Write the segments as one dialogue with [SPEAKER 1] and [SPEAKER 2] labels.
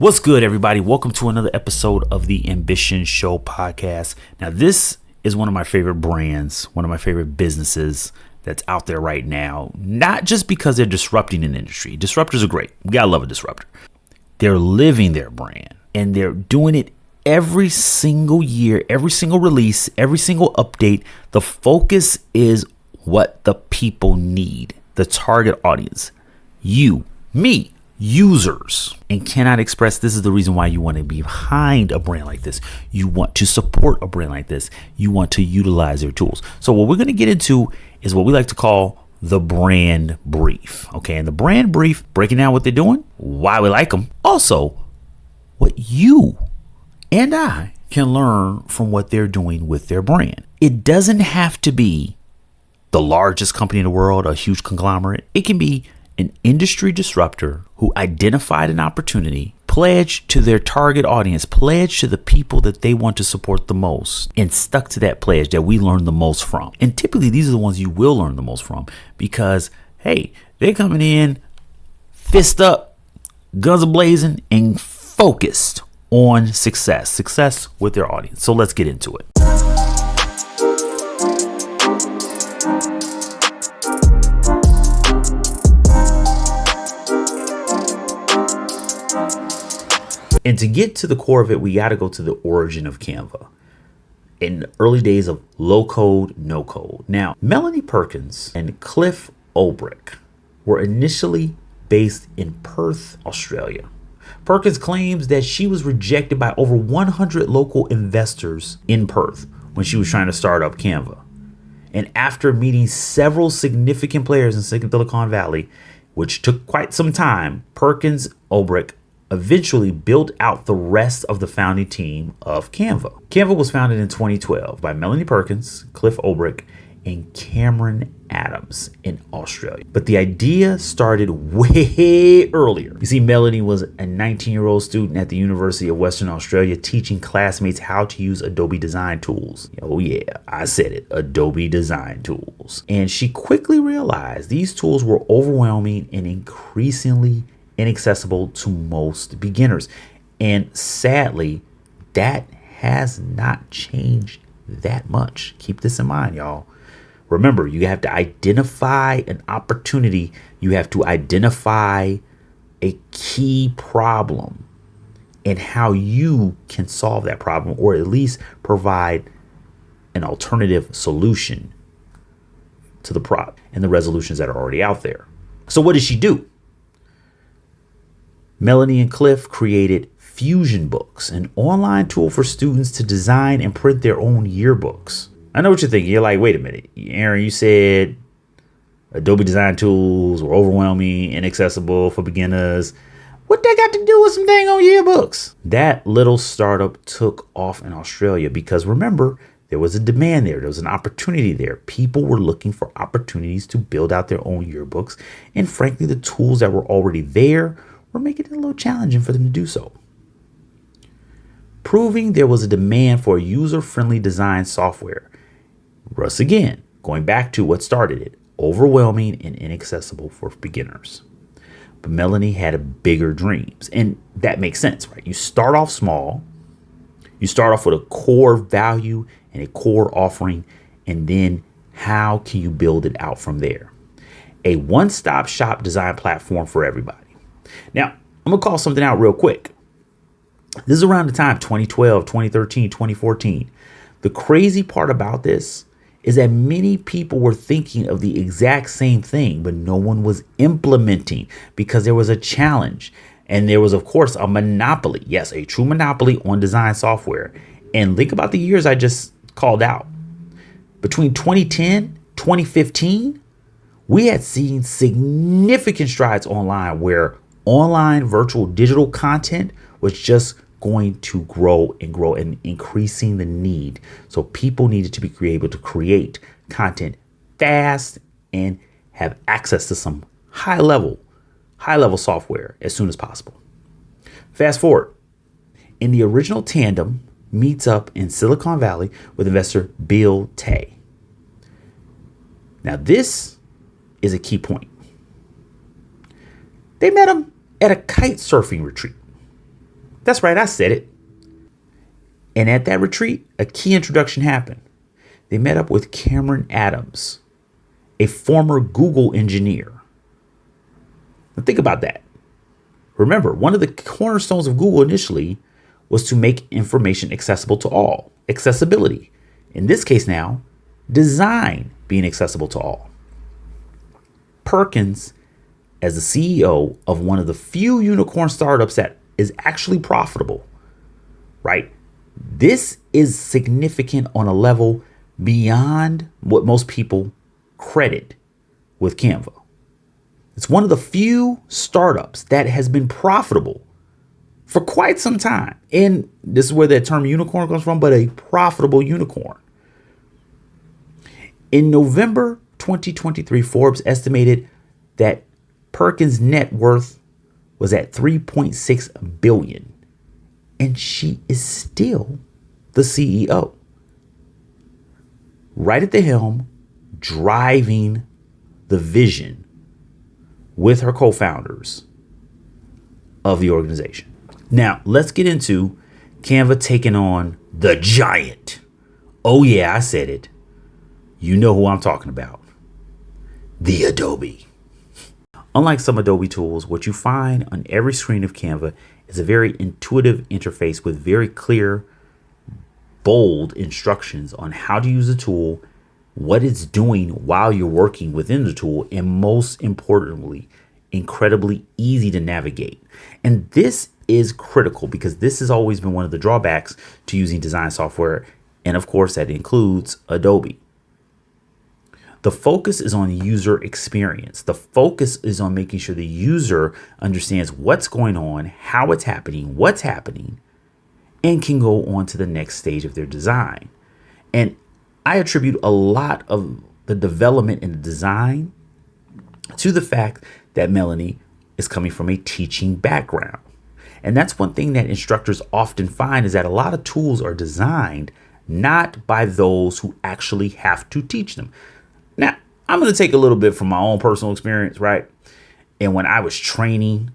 [SPEAKER 1] What's good, everybody? Welcome to another episode of the Ambition Show podcast. Now, this is one of my favorite brands, one of my favorite businesses that's out there right now. Not just because they're disrupting an industry. Disruptors are great. We gotta love a disruptor. They're living their brand and they're doing it every single year, every single release, every single update. The focus is what the people need, the target audience, you, me, users. And cannot express this is the reason why you want to be behind a brand like this. You want to support a brand like this. You want to utilize their tools. So what we're going to get into is what we like to call the brand brief. Okay, and the brand brief, breaking down what they're doing, why we like them, also what you and I can learn from what they're doing with their brand. It doesn't have to be the largest company in the world, a huge conglomerate. It can be an industry disruptor who identified an opportunity, pledged to their target audience, pledged to the people that they want to support the most, and stuck to that pledge that we learn the most from. And typically these are the ones you will learn the most from because, hey, they're coming in fist up, guns a-blazing, and focused on success with their audience. So let's get into it. And to get to the core of it, we got to go to the origin of Canva in the early days of low code, no code. Now, Melanie Perkins and Cliff Ulbrich were initially based in Perth, Australia. Perkins claims that she was rejected by over 100 local investors in Perth when she was trying to start up Canva. And after meeting several significant players in Silicon Valley, which took quite some time, Perkins Ulbrich eventually built out the rest of the founding team of Canva. Canva was founded in 2012 by Melanie Perkins, Cliff Ulbrich, and Cameron Adams in Australia. But the idea started way earlier. You see, Melanie was a 19-year-old student at the University of Western Australia teaching classmates how to use Adobe design tools. Oh yeah, I said it, Adobe design tools. And she quickly realized these tools were overwhelming and increasingly inaccessible to most beginners. And sadly, that has not changed that much. Keep this in mind, y'all. Remember, you have to identify an opportunity. You have to identify a key problem and how you can solve that problem, or at least provide an alternative solution to the problem and the resolutions that are already out there. So what did she do? Melanie and Cliff created Fusion Books, an online tool for students to design and print their own yearbooks. I know what you're thinking. You're like, wait a minute, Aaron, you said Adobe design tools were overwhelming, inaccessible for beginners. What that got to do with some dang on yearbooks? That little startup took off in Australia because remember, there was a demand there. There was an opportunity there. People were looking for opportunities to build out their own yearbooks. And frankly, the tools that were already there were making it a little challenging for them to do so. Proving there was a demand for user-friendly design software. Once again, going back to what started it, overwhelming and inaccessible for beginners. But Melanie had bigger dreams, and that makes sense, right? You start off small, you start off with a core value and a core offering, and then how can you build it out from there? A one-stop shop design platform for everybody. Now, I'm going to call something out real quick. This is around the time 2012, 2013, 2014. The crazy part about this is that many people were thinking of the exact same thing, but no one was implementing because there was a challenge. And there was, of course, a monopoly. Yes, a true monopoly on design software. And think about the years I just called out. Between 2010, 2015, we had seen significant strides online where online virtual digital content was just going to grow and increasing the need. So people needed to be able to create content fast and have access to some high level software as soon as possible. Fast forward, in the original tandem meets up in Silicon Valley with investor Bill Tay. Now this is a key point. They met him at a kite surfing retreat. That's right, I said it. And at that retreat, a key introduction happened. They met up with Cameron Adams, a former Google engineer. Now think about that. Remember, one of the cornerstones of Google initially was to make information accessible to all. Accessibility. In this case now, design being accessible to all. Perkins, as the CEO of one of the few unicorn startups that is actually profitable, right? This is significant on a level beyond what most people credit with Canva. It's one of the few startups that has been profitable for quite some time. And this is where that term unicorn comes from, but a profitable unicorn. In November 2023, Forbes estimated that Perkins' net worth was at $3.6 billion. And she is still the CEO. Right at the helm, driving the vision with her co-founders of the organization. Now, let's get into Canva taking on the giant. Oh yeah, I said it. You know who I'm talking about. The Adobe. Unlike some Adobe tools, what you find on every screen of Canva is a very intuitive interface with very clear, bold instructions on how to use the tool, what it's doing while you're working within the tool, and most importantly, incredibly easy to navigate. And this is critical because this has always been one of the drawbacks to using design software. And of course, that includes Adobe. The focus is on user experience. The focus is on making sure the user understands what's going on, how it's happening, what's happening, and can go on to the next stage of their design. And I attribute a lot of the development and the design to the fact that Melanie is coming from a teaching background. And that's one thing that instructors often find is that a lot of tools are designed not by those who actually have to teach them. Now, I'm going to take a little bit from my own personal experience, right? And when I was training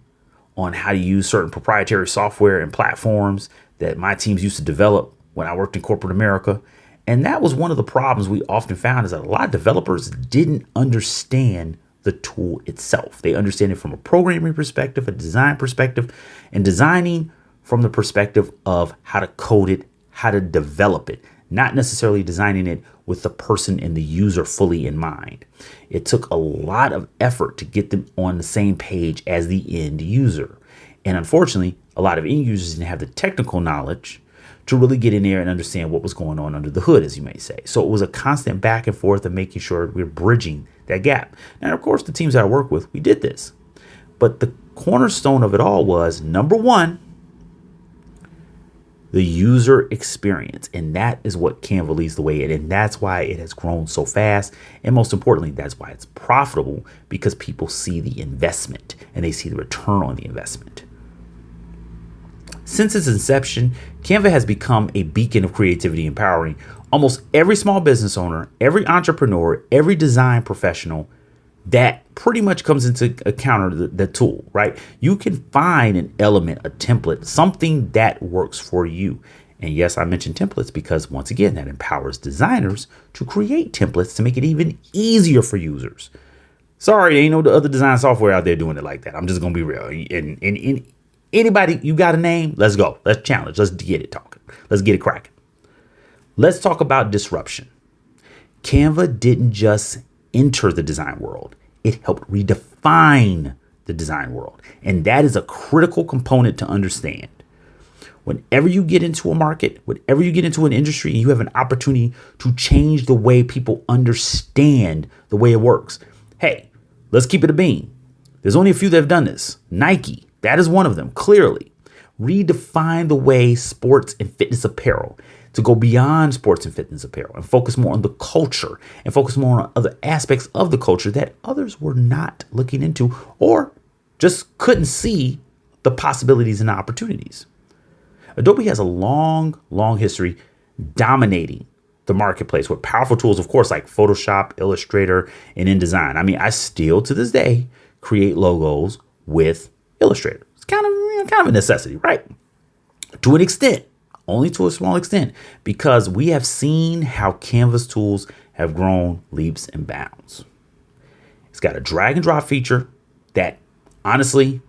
[SPEAKER 1] on how to use certain proprietary software and platforms that my teams used to develop when I worked in corporate America. And that was one of the problems we often found is that a lot of developers didn't understand the tool itself. They understand it from a programming perspective, a design perspective, and designing from the perspective of how to code it, how to develop it, not necessarily designing it with the person and the user fully in mind. It took a lot of effort to get them on the same page as the end user. And unfortunately, a lot of end users didn't have the technical knowledge to really get in there and understand what was going on under the hood, as you may say. So it was a constant back and forth of making sure we're bridging that gap. Now, of course, the teams that I work with, we did this. But the cornerstone of it all was, number one, the user experience. And that is what Canva leads the way in. And that's why it has grown so fast. And most importantly, that's why it's profitable, because people see the investment and they see the return on the investment. Since its inception, Canva has become a beacon of creativity, empowering almost every small business owner, every entrepreneur, every design professional that pretty much comes into account the tool, right? You can find an element, a template, something that works for you. And yes, I mentioned templates because once again, that empowers designers to create templates to make it even easier for users. Sorry, ain't no other design software out there doing it like that. I'm just going to be real. And anybody, you got a name? Let's go. Let's challenge. Let's get it talking. Let's get it cracking. Let's talk about disruption. Canva didn't just enter the design world. It helped redefine the design world. And that is a critical component to understand. Whenever you get into a market, whenever you get into an industry, and you have an opportunity to change the way people understand the way it works. Hey, let's keep it a bean. There's only a few that have done this. Nike, that is one of them, clearly. Redefine the way sports and fitness apparel, to go beyond sports and fitness apparel and focus more on the culture and focus more on other aspects of the culture that others were not looking into or just couldn't see the possibilities and opportunities. Adobe has a long history dominating the marketplace with powerful tools, of course, like Photoshop, Illustrator, and InDesign. I mean, I still to this day create logos with Illustrator. It's kind of a necessity, right? to an extent, only to a small extent, because we have seen how Canva's tools have grown leaps and bounds. It's got a drag and drop feature that honestly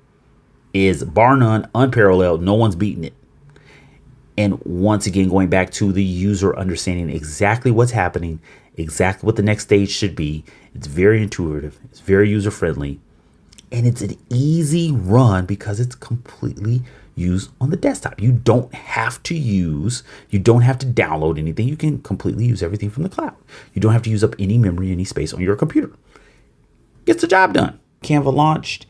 [SPEAKER 1] is bar none, unparalleled. No one's beating it. And once again, going back to the user understanding exactly what's happening, exactly what the next stage should be. It's very intuitive. It's very user friendly. And it's an easy run because it's completely used on the desktop. You don't have to download anything. You can completely use everything from the cloud. You don't have to use up any memory, any space on your computer. Gets the job done. Canva launched.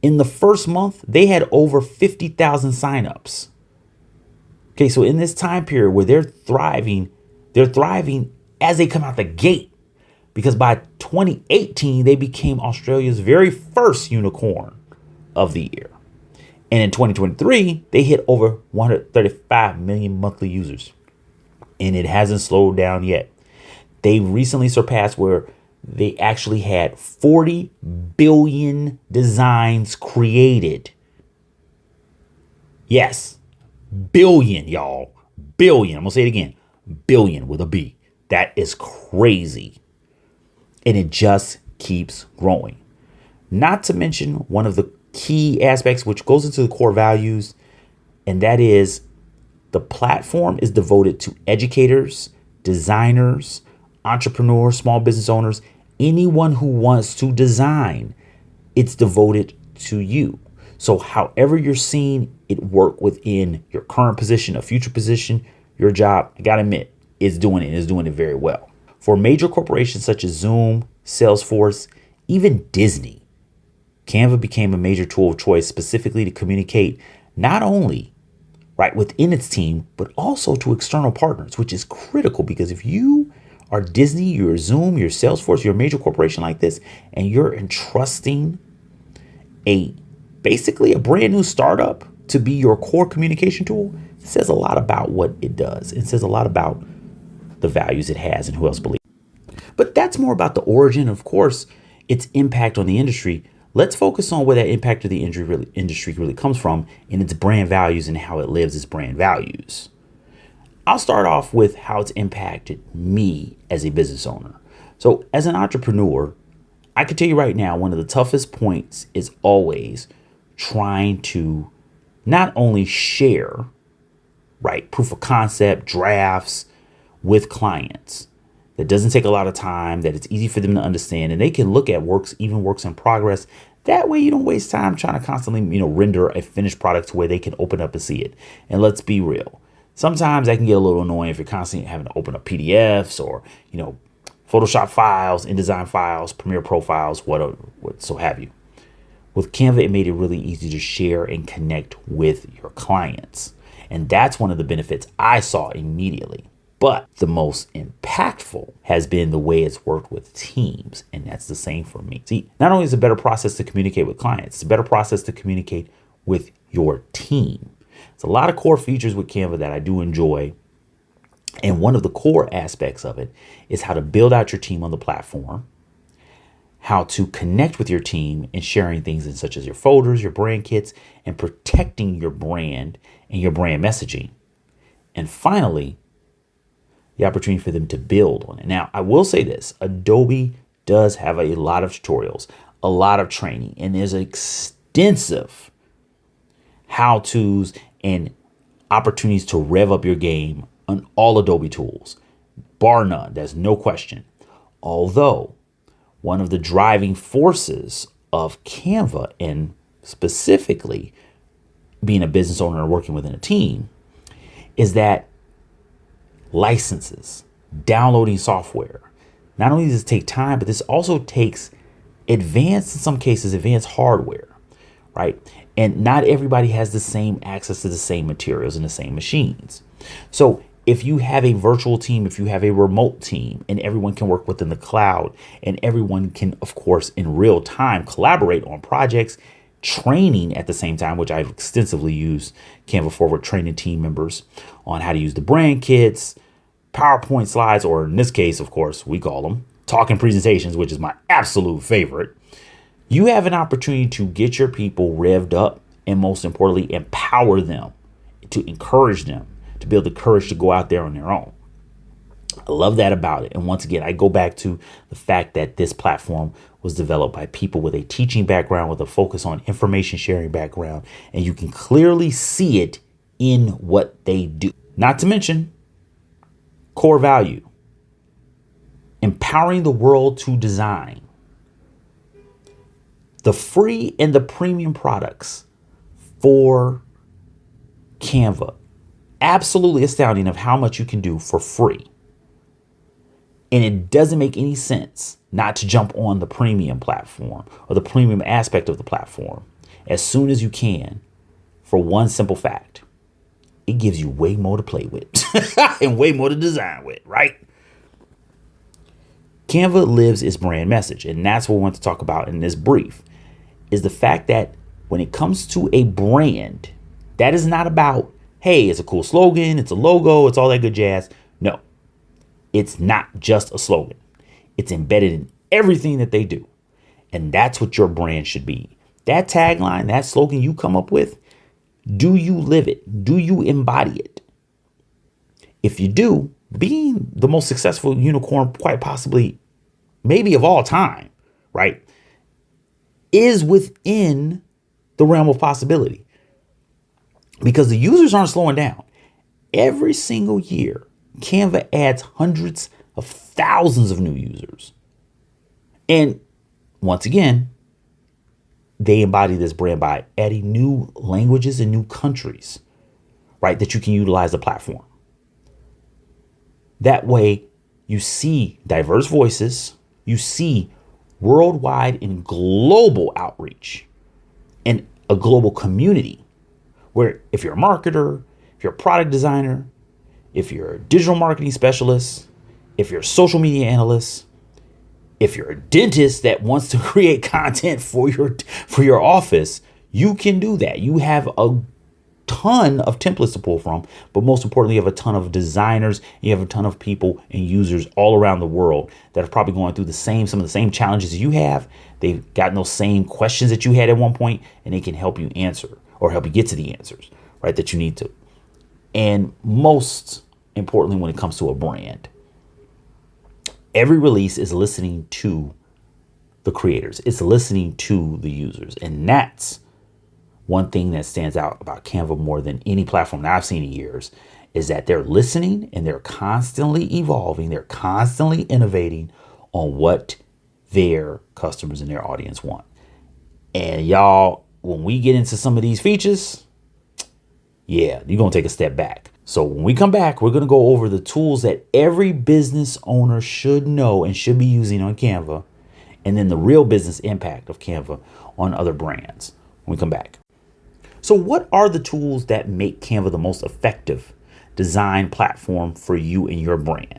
[SPEAKER 1] In the first month, they had over 50,000 signups. Okay, so in this time period where they're thriving as they come out the gate, because by 2018, they became Australia's very first unicorn of the year. And in 2023, they hit over 135 million monthly users. And it hasn't slowed down yet. They recently surpassed where they actually had 40 billion designs created. Yes, billion, y'all. Billion. I'm going to say it again. Billion with a B. That is crazy. And it just keeps growing. Not to mention one of the key aspects which goes into the core values, and that is the platform is devoted to educators, designers, entrepreneurs, small business owners, anyone who wants to design. It's devoted to you. So however you're seeing it work within your current position, a future position, your job, I gotta admit, it's doing it very well. For major corporations such as Zoom, Salesforce, even Disney, Canva became a major tool of choice specifically to communicate not only within its team, but also to external partners, which is critical because if you are Disney, you're Zoom, you're Salesforce, you're a major corporation like this, and you're entrusting basically a brand new startup to be your core communication tool, it says a lot about what it does. It says a lot about the values it has and who else believes. But that's more about the origin, of course, its impact on the industry. Let's focus on where that impact of the industry really comes from in its brand values and how it lives its brand values. I'll start off with how it's impacted me as a business owner. So as an entrepreneur, I can tell you right now, one of the toughest points is always trying to not only share, proof of concept, drafts with clients. That doesn't take a lot of time, that it's easy for them to understand, and they can look at works in progress. That way you don't waste time trying to constantly, render a finished product to where they can open up and see it. And let's be real. Sometimes that can get a little annoying if you're constantly having to open up PDFs or, Photoshop files, InDesign files, Premiere Pro files, what so have you. With Canva, it made it really easy to share and connect with your clients. And that's one of the benefits I saw immediately. But the most impactful has been the way it's worked with teams. And that's the same for me. See, not only is it a better process to communicate with clients, it's a better process to communicate with your team. There's a lot of core features with Canva that I do enjoy. And one of the core aspects of it is how to build out your team on the platform, how to connect with your team and sharing things in such as your folders, your brand kits, and protecting your brand and your brand messaging. And finally, the opportunity for them to build on it. Now, I will say this, Adobe does have a lot of tutorials, a lot of training, and there's extensive how-tos and opportunities to rev up your game on all Adobe tools, bar none, there's no question. Although, one of the driving forces of Canva, and specifically being a business owner and working within a team, is that licenses, downloading software. Not only does it take time, but this also takes in some cases, advanced hardware, right? And not everybody has the same access to the same materials and the same machines. So if you have a virtual team, if you have a remote team, and everyone can work within the cloud, and everyone can, of course, in real time collaborate on projects, training at the same time, which I've extensively used Canva for with training team members on how to use the brand kits, PowerPoint slides, or in this case, of course, we call them talking presentations, which is my absolute favorite. You have an opportunity to get your people revved up and most importantly, empower them to encourage them to build the courage to go out there on their own. I love that about it. And once again, I go back to the fact that this platform was developed by people with a teaching background, with a focus on information sharing background. And you can clearly see it in what they do. Not to mention core value, empowering the world to design. The free and the premium products for Canva. Absolutely astounding of how much you can do for free. And it doesn't make any sense not to jump on the premium platform or the premium aspect of the platform as soon as you can, for one simple fact. It gives you way more to play with and way more to design with, right? Canva lives its brand message. And that's what we want to talk about in this brief, is the fact that when it comes to a brand, that is not about, hey, it's a cool slogan, it's a logo, it's all that good jazz. No, it's not just a slogan. It's embedded in everything that they do. And that's what your brand should be. That tagline, that slogan you come up with, do you live it? Do you embody it? If you do, being the most successful unicorn, quite possibly, maybe of all time, right, is within the realm of possibility. Because the users aren't slowing down. Every single year, Canva adds hundreds of thousands of new users. And once again, they embody this brand by adding new languages and new countries, right, that you can utilize the platform. That way, you see diverse voices, you see worldwide and global outreach, and a global community where if you're a marketer, if you're a product designer, if you're a digital marketing specialist, if you're a social media analyst, if you're a dentist that wants to create content for your office, you can do that. You have a ton of templates to pull from, but most importantly, you have a ton of designers, you have a ton of people and users all around the world that are probably going through some of the same challenges you have. They've gotten those same questions that you had at one point, and they can help you answer or help you get to the answers, right, that you need to. And most importantly, when it comes to a brand, every release is listening to the creators. It's listening to the users. And that's one thing that stands out about Canva more than any platform that I've seen in years, is that they're listening and they're constantly evolving. They're constantly innovating on what their customers and their audience want. And y'all, when we get into some of these features, yeah, you're going to take a step back. So when we come back, we're going to go over the tools that every business owner should know and should be using on Canva, and then the real business impact of Canva on other brands when we come back. So what are the tools that make Canva the most effective design platform for you and your brand?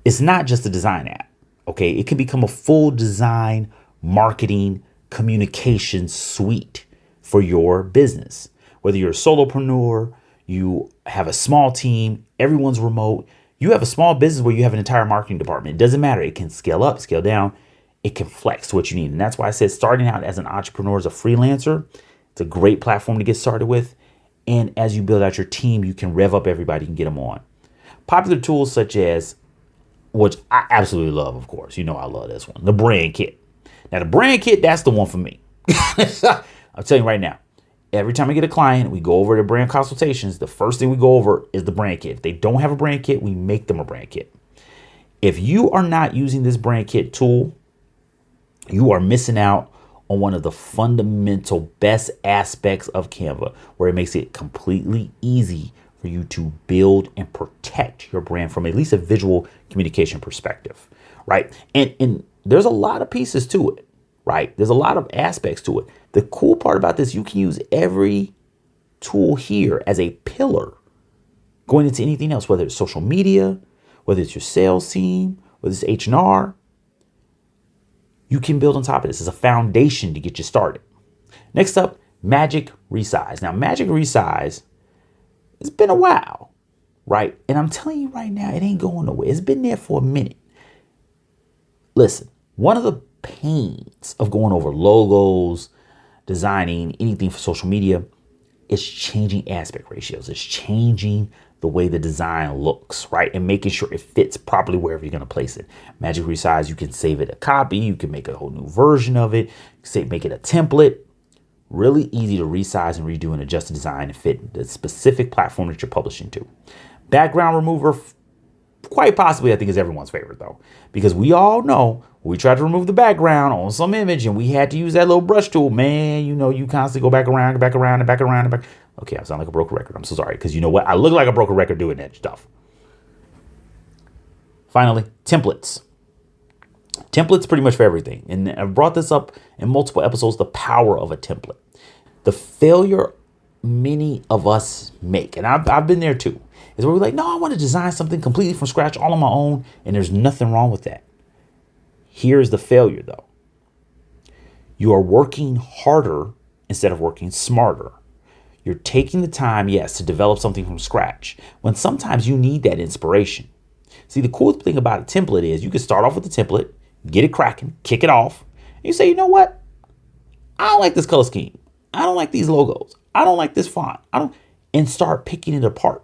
[SPEAKER 1] It's not just a design app, okay? It can become a full design, marketing, communication suite for your business. Whether you're a solopreneur, you have a small team, everyone's remote, you have a small business where you have an entire marketing department. It doesn't matter. It can scale up, scale down. It can flex to what you need. And that's why I said starting out as an entrepreneur, as a freelancer, it's a great platform to get started with. And as you build out your team, you can rev up everybody, you can get them on. Popular tools such as, which I absolutely love, of course. You know I love this one, the brand kit. Now, the brand kit, that's the one for me. I'll tell you right now. Every time I get a client, we go over the brand consultations. The first thing we go over is the brand kit. If they don't have a brand kit, we make them a brand kit. If you are not using this brand kit tool, you are missing out on one of the fundamental best aspects of Canva, where it makes it completely easy for you to build and protect your brand from at least a visual communication perspective, right? And there's a lot of pieces to it, right? There's a lot of aspects to it. The cool part about this, you can use every tool here as a pillar going into anything else, whether it's social media, whether it's your sales team, whether it's H&R. You can build on top of this as a foundation to get you started. Next up, Magic Resize. Now, Magic Resize, it's been a while, right? And I'm telling you right now, it ain't going nowhere. It's been there for a minute. Listen, one of the pains of going over logos, designing anything for social media, It's changing aspect ratios. It's changing the way the design looks, right? And making sure it fits properly wherever you're going to place it. Magic Resize, you can save it a copy. You can make a whole new version of it. Make it a template. Really easy to resize and redo and adjust the design to fit the specific platform that you're publishing to. Background remover, quite possibly, I think, is everyone's favorite, though, because we all know when we tried to remove the background on some image and we had to use that little brush tool, man, you constantly go back around and back around and back around and back. Okay, I sound like a broken record. I'm so sorry, because you know what? I look like a broken record doing that stuff. Finally, templates. Templates pretty much for everything. And I've brought this up in multiple episodes, the power of a template. The failure many of us make, and I've been there too, is where we're like, no, I want to design something completely from scratch all on my own, and there's nothing wrong with that. Here's the failure, though. You are working harder instead of working smarter. You're taking the time, yes, to develop something from scratch, when sometimes you need that inspiration. See, the cool thing about a template is you can start off with a template, get it cracking, kick it off, and you say, you know what? I don't like this color scheme. I don't like these logos. I don't like this font. And start picking it apart.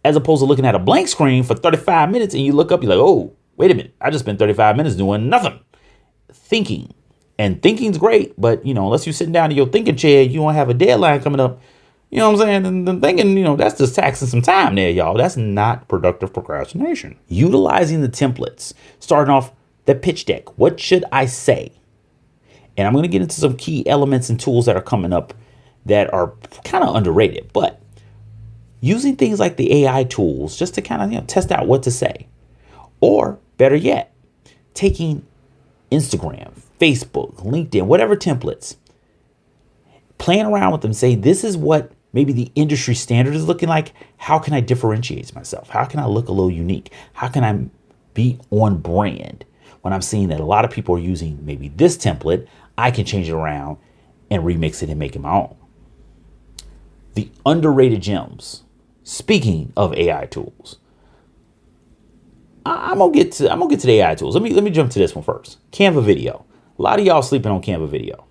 [SPEAKER 1] As opposed to looking at a blank screen for 35 minutes and you look up, you're like, oh, wait a minute. I just spent 35 minutes doing nothing. Thinking. And thinking's great, but, unless you're sitting down in your thinking chair, you don't have a deadline coming up. You know what I'm saying? And then thinking, that's just taxing some time there, y'all. That's not productive procrastination. Utilizing the templates. Starting off the pitch deck. What should I say? And I'm going to get into some key elements and tools that are coming up that are kind of underrated. But using things like the AI tools just to kind of test out what to say. Or better yet, taking Instagram, Facebook, LinkedIn, whatever templates, playing around with them, say, this is what maybe the industry standard is looking like. How can I differentiate myself? How can I look a little unique? How can I be on brand? When I'm seeing that a lot of people are using maybe this template, I can change it around and remix it and make it my own. The underrated gems. Speaking of AI tools, I'm gonna get to the AI tools. Let me jump to this one first. Canva video. A lot of y'all sleeping on Canva video.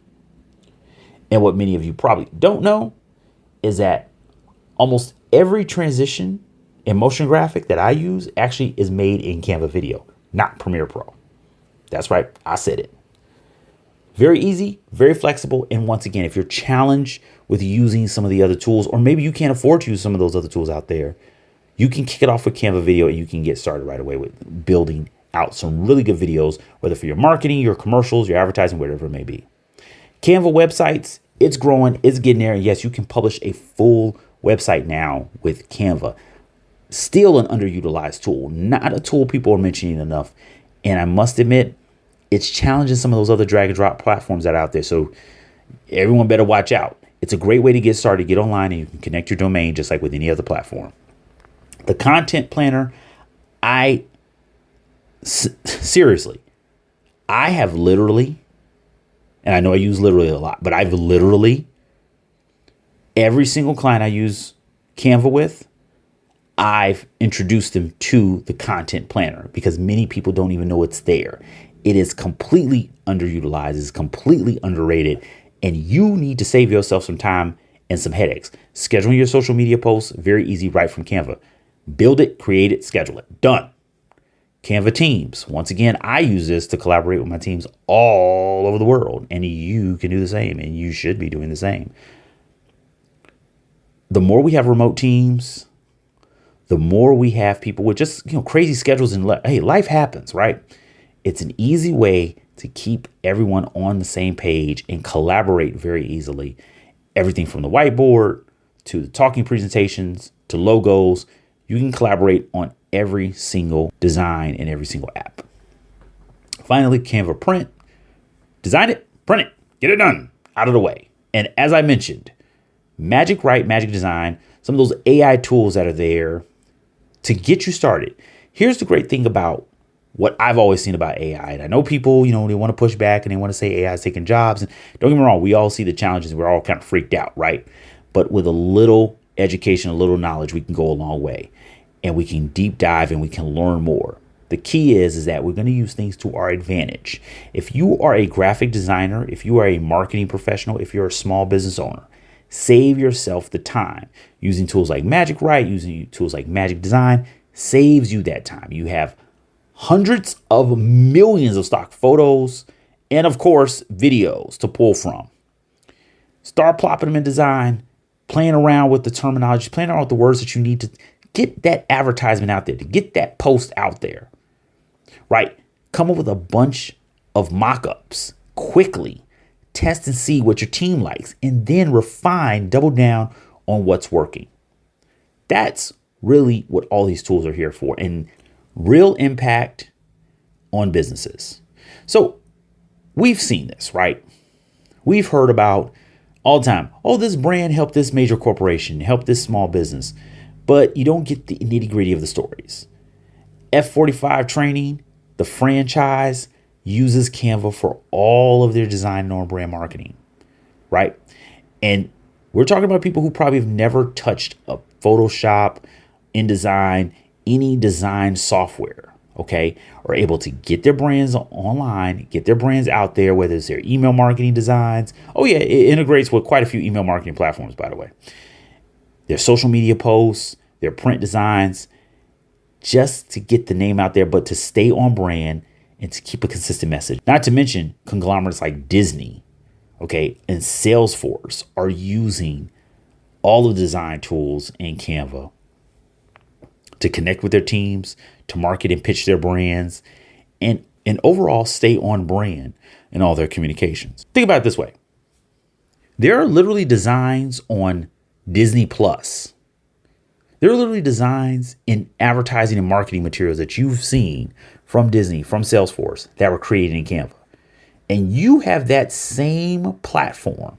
[SPEAKER 1] And what many of you probably don't know is that almost every transition and motion graphic that I use actually is made in Canva video, not Premiere Pro. That's right, I said it. Very easy, very flexible. And once again, if you're challenged with using some of the other tools, or maybe you can't afford to use some of those other tools out there, you can kick it off with Canva video and you can get started right away with building out some really good videos, whether for your marketing, your commercials, your advertising, whatever it may be. Canva websites, it's growing, it's getting there. And yes, you can publish a full website now with Canva. Still an underutilized tool, not a tool people are mentioning enough. And I must admit, it's challenging some of those other drag and drop platforms that are out there. So everyone better watch out. It's a great way to get started, get online, and you can connect your domain just like with any other platform. The content planner, seriously, I have literally, and I know I use literally a lot, but I've literally, every single client I use Canva with, I've introduced them to the content planner because many people don't even know it's there. It is completely underutilized. It's completely underrated. And you need to save yourself some time and some headaches. Scheduling your social media posts, very easy right from Canva. Build it, create it, schedule it. Done. Canva Teams. Once again, I use this to collaborate with my teams all over the world. And you can do the same. And you should be doing the same. The more we have remote teams, the more we have people with just crazy schedules. And hey, life happens, right? It's an easy way to keep everyone on the same page and collaborate very easily. Everything from the whiteboard to the talking presentations to logos, you can collaborate on every single design in every single app. Finally, Canva Print. Design it, print it, get it done, out of the way. And as I mentioned, Magic Write, Magic Design, some of those AI tools that are there to get you started. Here's the great thing about what I've always seen about AI. And I know people, they want to push back and they want to say AI is taking jobs. And don't get me wrong, we all see the challenges. We're all kind of freaked out, right? But with a little education, a little knowledge, we can go a long way. And we can deep dive and we can learn more. The key is that we're going to use things to our advantage. If you are a graphic designer, if you are a marketing professional, if you're a small business owner, Save yourself the time. Using tools like Magic Write, using tools like Magic Design saves you that time. You have hundreds of millions of stock photos and, of course, videos to pull from. Start plopping them in design, playing around with the terminology, playing around with the words that you need to get that advertisement out there, to get that post out there, right? Come up with a bunch of mock-ups quickly. Test and see what your team likes, and then refine, double down on what's working. That's really what all these tools are here for, and real impact on businesses. So we've seen this, right? We've heard about all the time, oh, this brand helped this major corporation, helped this small business, but you don't get the nitty gritty of the stories. F45 Training, the franchise, uses Canva for all of their design and on-brand marketing, right? And we're talking about people who probably have never touched a Photoshop, InDesign, any design software, okay? Are able to get their brands online, get their brands out there, whether it's their email marketing designs. Oh yeah, it integrates with quite a few email marketing platforms, by the way. Their social media posts, their print designs, just to get the name out there, but to stay on brand and to keep a consistent message. Not to mention conglomerates like Disney, okay, and Salesforce are using all of the design tools in Canva to connect with their teams, to market and pitch their brands, and overall stay on brand in all their communications. Think about it this way. There are literally designs on Disney Plus. There are literally designs in advertising and marketing materials that you've seen from Disney, from Salesforce, that were created in Canva. And you have that same platform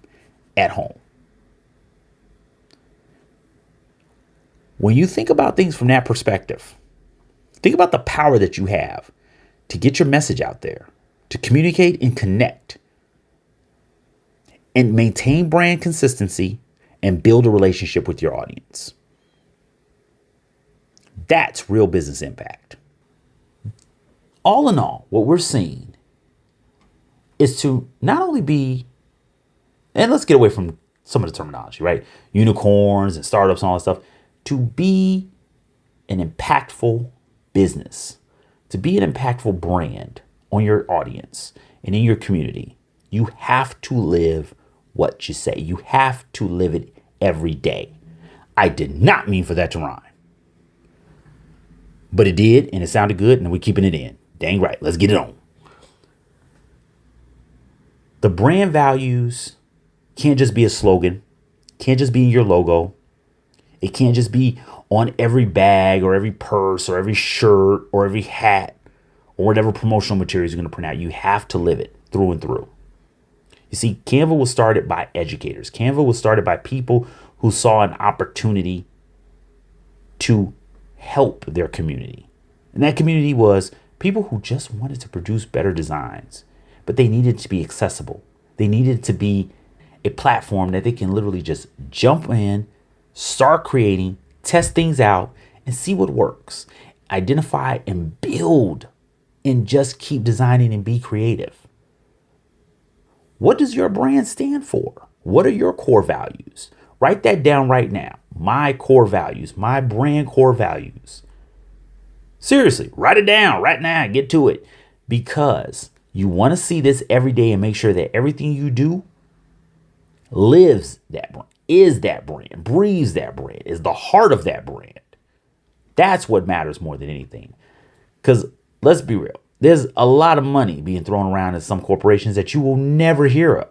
[SPEAKER 1] at home. When you think about things from that perspective, think about the power that you have to get your message out there, to communicate and connect, and maintain brand consistency and build a relationship with your audience. That's real business impact. All in all, what we're seeing is to not only be, and let's get away from some of the terminology, right? Unicorns and startups and all that stuff, to be an impactful business, to be an impactful brand on your audience and in your community. You have to live what you say. You have to live it every day. I did not mean for that to rhyme. But it did, and it sounded good, and we're keeping it in. Dang right. Let's get it on. The brand values can't just be a slogan, can't just be in your logo. It can't just be on every bag or every purse or every shirt or every hat or whatever promotional materials you're going to print out. You have to live it through and through. You see, Canva was started by educators. Canva was started by people who saw an opportunity to help their community. And that community was people who just wanted to produce better designs, but they needed to be accessible. They needed to be a platform that they can literally just jump in, start creating, test things out, and see what works. Identify and build, and just keep designing and be creative. What does your brand stand for? What are your core values? Write that down right now. My core values, my brand core values. Seriously, write it down right now. Get to it. Because you want to see this every day and make sure that everything you do lives that brand, is that brand, breathes that brand, is the heart of that brand. That's what matters more than anything. Because let's be real. There's a lot of money being thrown around in some corporations that you will never hear of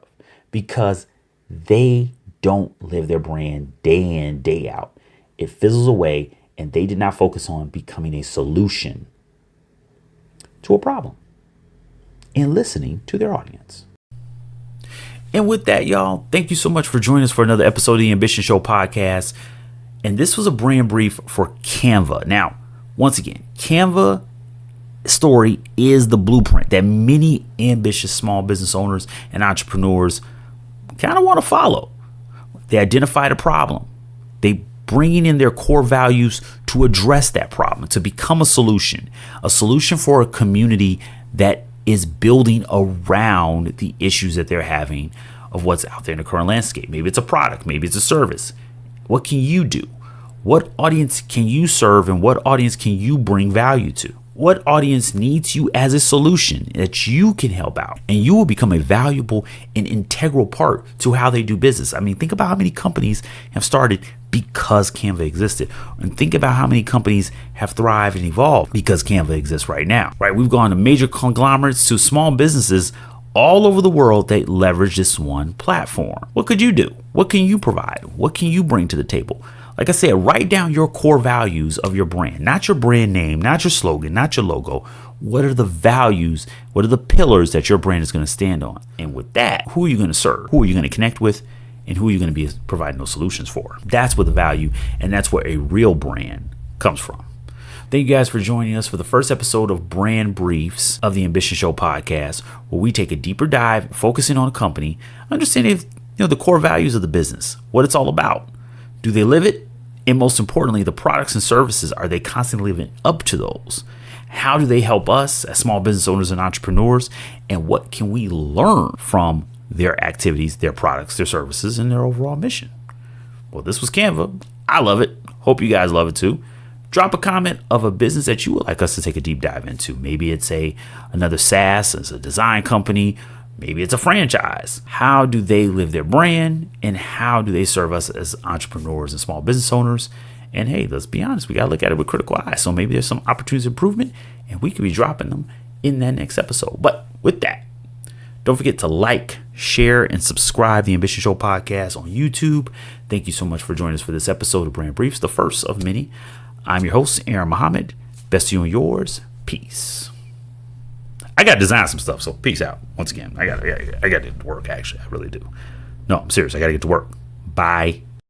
[SPEAKER 1] because they don't live their brand day in, day out. It fizzles away, and they did not focus on becoming a solution to a problem and listening to their audience. And with that, y'all, thank you so much for joining us for another episode of the Ambition Show podcast. And this was a brand brief for Canva. Now, once again, Canva story is the blueprint that many ambitious small business owners and entrepreneurs kind of want to follow. They identified a problem. They bringing in their core values to address that problem, to become a solution for a community that is building around the issues that they're having of what's out there in the current landscape. Maybe it's a product, maybe it's a service. What can you do? What audience can you serve, and what audience can you bring value to? What audience needs you as a solution that you can help out? And you will become a valuable and integral part to how they do business. I mean, think about how many companies have started because Canva existed. And think about how many companies have thrived and evolved because Canva exists right now, right? We've gone to major conglomerates to small businesses all over the world that leverage this one platform. What could you do? What can you provide? What can you bring to the table? Like I said, write down your core values of your brand, not your brand name, not your slogan, not your logo. What are the values? What are the pillars that your brand is going to stand on? And with that, who are you going to serve? Who are you going to connect with? And who are you going to be providing those solutions for? That's where the value, and that's where a real brand comes from. Thank you guys for joining us for the first episode of Brand Briefs of the Ambition Show podcast, where we take a deeper dive, focusing on a company, understanding the core values of the business, what it's all about. Do they live it? And most importantly, the products and services, are they constantly living up to those? How do they help us as small business owners and entrepreneurs? And what can we learn from their activities, their products, their services, and their overall mission? Well, this was Canva. I love it. Hope you guys love it too. Drop a comment of a business that you would like us to take a deep dive into. Maybe it's another SaaS, it's a design company. Maybe it's a franchise. How do they live their brand, and how do they serve us as entrepreneurs and small business owners? And hey, let's be honest, we got to look at it with critical eyes. So maybe there's some opportunities of improvement, and we could be dropping them in that next episode. But with that, don't forget to like, share, and subscribe the Ambition Show podcast on YouTube. Thank you so much for joining us for this episode of Brand Briefs, the first of many. I'm your host, Aaron Muhammad. Best to you and yours. Peace. I got to design some stuff, so peace out. Once again, I got to get to work, actually. I really do. No, I'm serious. I got to get to work. Bye.